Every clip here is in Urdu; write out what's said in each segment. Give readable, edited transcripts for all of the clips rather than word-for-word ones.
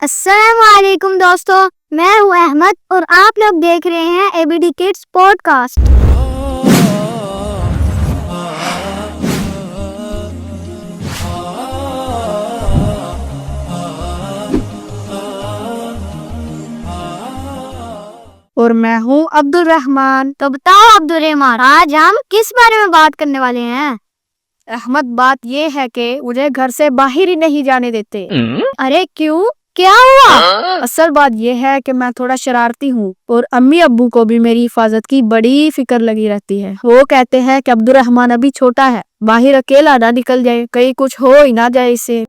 السلام علیکم دوستو، میں ہوں احمد اور آپ لوگ دیکھ رہے ہیں A B D kids podcast. اور میں ہوں عبد الرحمن۔ تو بتاؤ عبد الرحمن، آج ہم کس بارے میں بات کرنے والے ہیں؟ احمد، بات یہ ہے کہ مجھے گھر سے باہر ہی نہیں جانے دیتے۔ ارے کیوں؟ کیا ہوا؟ اصل بات یہ ہے کہ میں تھوڑا شرارتی ہوں اور امی ابو کو بھی میری حفاظت کی بڑی فکر لگی رہتی ہے۔ وہ کہتے ہیں کہ عبد الرحمن ابھی چھوٹا ہے، باہر اکیلا نہ نکل جائے، کہیں کچھ ہو ہی نہ جائے اسے۔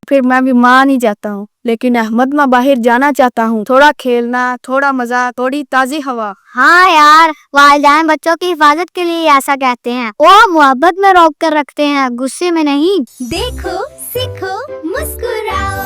پھر میں بھی مان ہی جاتا ہوں، لیکن احمد میں باہر جانا چاہتا ہوں، تھوڑا کھیلنا، تھوڑا مزہ، تھوڑی تازی ہوا۔ ہاں یار، والدین بچوں کی حفاظت کے لیے ایسا کہتے ہیں، وہ محبت میں روک کر رکھتے ہیں، غصے میں نہیں۔ دیکھو، سیکھو، مسکراؤ۔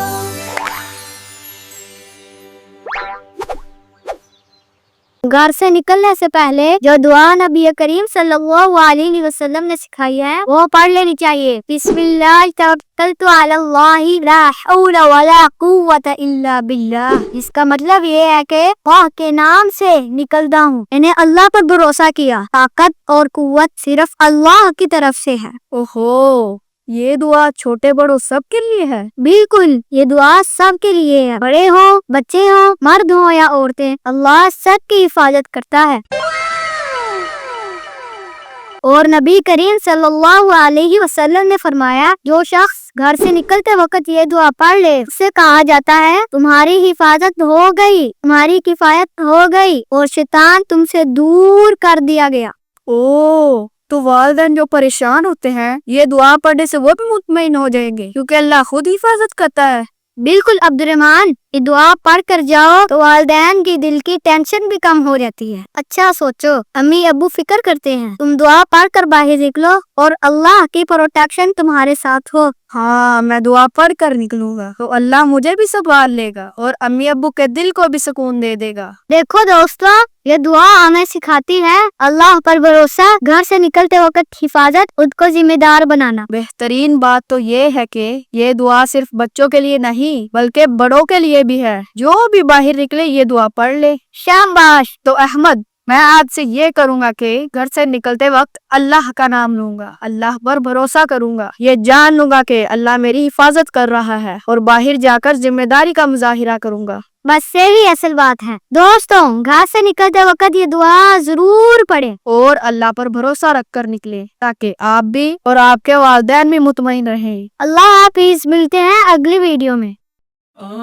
گھر سے نکلنے سے پہلے جو دعا نبی کریم صلی اللہ علیہ وسلم نے سکھائی ہے وہ پڑھ لینی چاہیے۔ بسم اللہ توکلت علی اللہ لا حول ولا قوت الا باللہ۔ اس کا مطلب یہ ہے کہ اللہ کے نام سے نکلتا ہوں، انہیں اللہ پر بھروسہ کیا، طاقت اور قوت صرف اللہ کی طرف سے ہے۔ اوہو، یہ دعا چھوٹے بڑوں سب کے لیے ہے؟ بالکل، یہ دعا سب کے لیے ہے، بڑے ہوں، بچے ہوں، مرد ہوں یا عورتیں، اللہ سب کی حفاظت کرتا ہے۔ اور نبی کریم صلی اللہ علیہ وسلم نے فرمایا، جو شخص گھر سے نکلتے وقت یہ دعا پڑھ لے، اس سے کہا جاتا ہے تمہاری حفاظت ہو گئی، تمہاری کفایت ہو گئی اور شیطان تم سے دور کر دیا گیا۔ تو والدین جو پریشان ہوتے ہیں، یہ دعا پڑھنے سے وہ بھی مطمئن ہو جائیں گے، کیونکہ اللہ خود حفاظت کرتا ہے۔ بالکل عبد الرحمن، یہ دعا پڑھ کر جاؤ تو والدین کی دل کی ٹینشن بھی کم ہو جاتی ہے۔ اچھا سوچو، امی ابو فکر کرتے ہیں، تم دعا پڑھ کر باہر نکلو اور اللہ کی پروٹیکشن تمہارے ساتھ ہو۔ ہاں، میں دعا پڑھ کر نکلوں گا تو اللہ مجھے بھی سنبھال لے گا اور امی ابو کے دل کو بھی سکون دے دے گا۔ دیکھو دوستو، یہ دعا ہمیں سکھاتی ہے اللہ پر بھروسہ، گھر سے نکلتے وقت حفاظت، خود کو ذمہ دار بنانا۔ بہترین بات تو یہ ہے کہ یہ دعا صرف بچوں کے لیے نہیں بلکہ بڑوں کے لیے بھی ہے، جو بھی باہر نکلے یہ دعا پڑھ لے۔ شاباش۔ تو احمد، میں آج سے یہ کروں گا کہ گھر سے نکلتے وقت اللہ کا نام لوں گا، اللہ پر بھروسہ کروں گا، یہ جان لوں گا کہ اللہ میری حفاظت کر رہا ہے، اور باہر جا کر ذمہ داری کا مظاہرہ کروں گا۔ بس یہی اصل بات ہے۔ دوستوں، گھر سے نکلتے وقت یہ دعا ضرور پڑھیں اور اللہ پر بھروسہ رکھ کر نکلے، تاکہ آپ بھی اور آپ کے والدین بھی مطمئن رہیں۔ اللہ حافظ، ملتے ہیں اگلی ویڈیو میں۔ Oh,